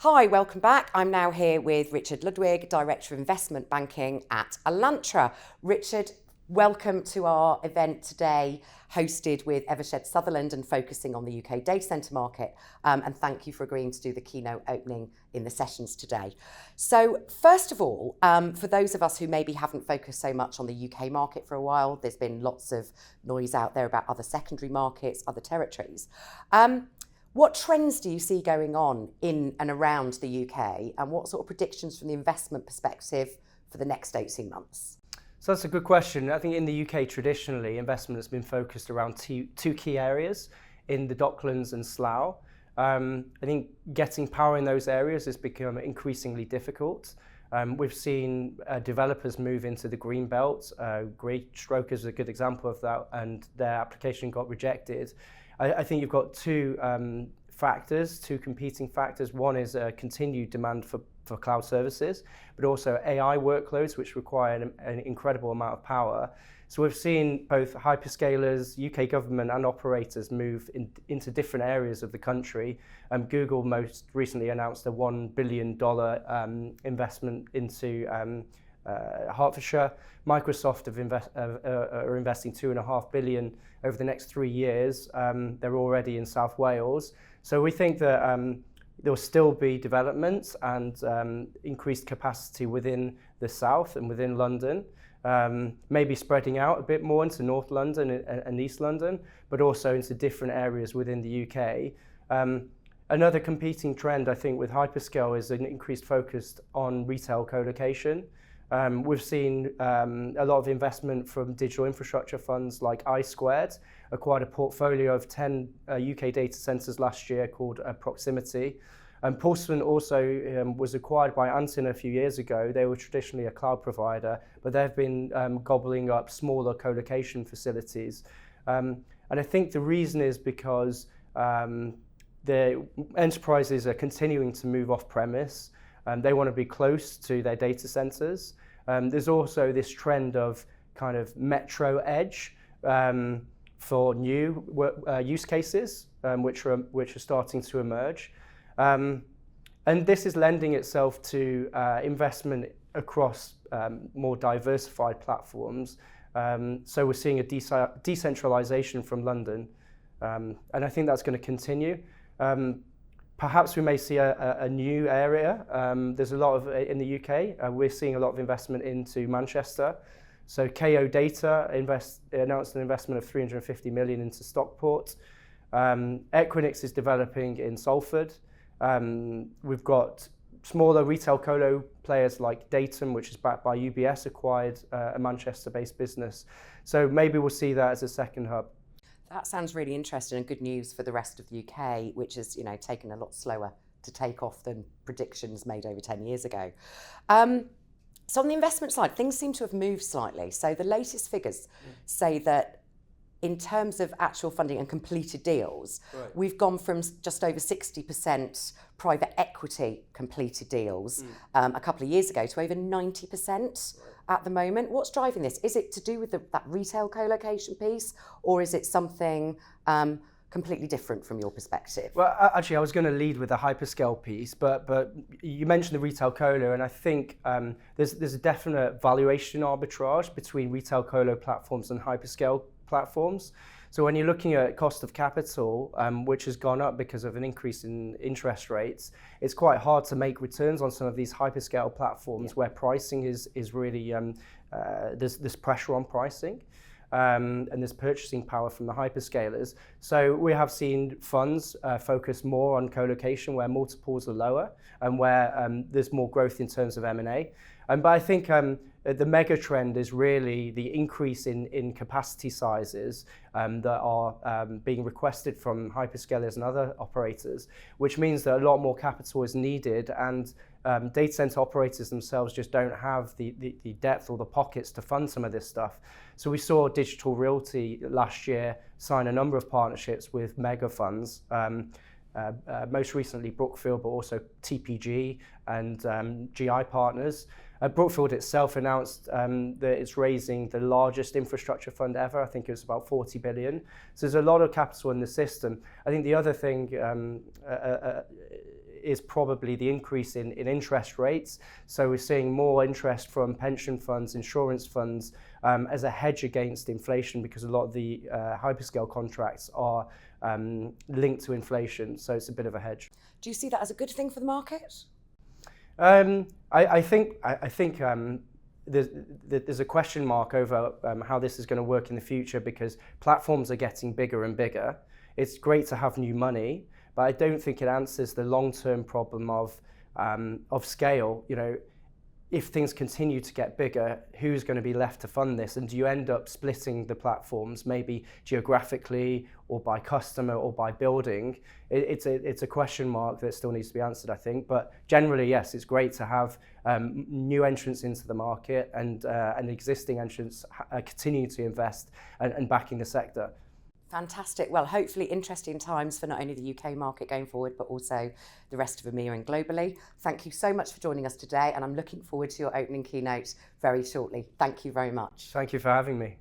Hi, welcome back. I'm now here with Richard Ludwig, Director of Investment Banking at Alantra. Richard, welcome to our event today, hosted with Evershed Sutherland and focusing on the UK data centre market. And thank you for agreeing to do the keynote opening in the sessions today. So first of all, for those of us who maybe haven't focused so much on the UK market for a while, there's been lots of noise out there about other secondary markets, other territories. What trends do you see going on in and around the UK, and what sort of predictions from the investment perspective for the next 18 months? So that's a good question. I think in the UK, traditionally, investment has been focused around two key areas in the Docklands and Slough. I think getting power in those areas has become increasingly difficult. We've seen developers move into the green belt. Greystroke is a good example of that, and their application got rejected. I think you've got two competing factors. One is a continued demand for cloud services, but also AI workloads, which require an incredible amount of power. So we've seen both hyperscalers, UK government and operators move into different areas of the country. Google most recently announced a $1 billion investment into Hertfordshire. Microsoft are investing $2.5 billion over the next 3 years. They're already in South Wales. So we think that there will still be developments and increased capacity within the south and within London, maybe spreading out a bit more into North London and East London, but also into different areas within the UK. Another competing trend, I think, with hyperscale is an increased focus on retail co-location. We've seen a lot of investment from digital infrastructure funds like I Squared, acquired a portfolio of 10 UK data centres last year called Proximity. Paulson also was acquired by Antin a few years ago. They were traditionally a cloud provider, but they've been gobbling up smaller co-location facilities. And I think the reason is because the enterprises are continuing to move off-premise. They want to be close to their data centers. There's also this trend of kind of metro edge for new use cases, which are starting to emerge. And this is lending itself to investment across more diversified platforms. So we're seeing a decentralization from London, and I think that's going to continue. Perhaps we may see a new area. There's a lot of, in the UK, we're seeing a lot of investment into Manchester. So KO Data announced an investment of 350 million into Stockport. Equinix is developing in Salford. We've got smaller retail colo players like Datum, which is backed by UBS, acquired a Manchester-based business. So maybe we'll see that as a second hub. That sounds really interesting and good news for the rest of the UK, which has, taken a lot slower to take off than predictions made over 10 years ago. So on the investment side, things seem to have moved slightly. So the latest figures say that in terms of actual funding and completed deals, we've gone from just over 60% private equity completed deals a couple of years ago to over 90% at the moment. What's driving this? Is it to do with that retail co-location piece, or is it something completely different from your perspective? Well, actually, I was going to lead with the hyperscale piece, but you mentioned the retail colo, and I think there's a definite valuation arbitrage between retail colo platforms and hyperscale platforms. So when you're looking at cost of capital, which has gone up because of an increase in interest rates, it's quite hard to make returns on some of these hyperscale platforms where pricing is really, there's pressure on pricing. And there's purchasing power from the hyperscalers. So we have seen funds focus more on co-location where multiples are lower and where there's more growth in terms of M&A. But I think the mega trend is really the increase in capacity sizes that are being requested from hyperscalers and other operators, which means that a lot more capital is needed, and data center operators themselves just don't have the depth or the pockets to fund some of this stuff. So we saw Digital Realty last year sign a number of partnerships with mega funds, most recently Brookfield, but also TPG and GI Partners. Brookfield itself announced that it's raising the largest infrastructure fund ever. I think it was about 40 billion. So there's a lot of capital in the system. I think the other thing is probably the increase in interest rates. So we're seeing more interest from pension funds, insurance funds, as a hedge against inflation, because a lot of the hyperscale contracts are linked to inflation. So it's a bit of a hedge. Do you see that as a good thing for the market? I think there's a question mark over how this is going to work in the future, because platforms are getting bigger and bigger. It's great to have new money, but I don't think it answers the long-term problem of scale. You know, if things continue to get bigger, who's going to be left to fund this? And do you end up splitting the platforms, maybe geographically or by customer or by building? It's a question mark that still needs to be answered, I think. But generally, yes, it's great to have new entrants into the market and existing entrants continue to invest and backing the sector. Fantastic. Well, hopefully interesting times for not only the UK market going forward, but also the rest of EMEA and globally. Thank you so much for joining us today, and I'm looking forward to your opening keynote very shortly. Thank you very much. Thank you for having me.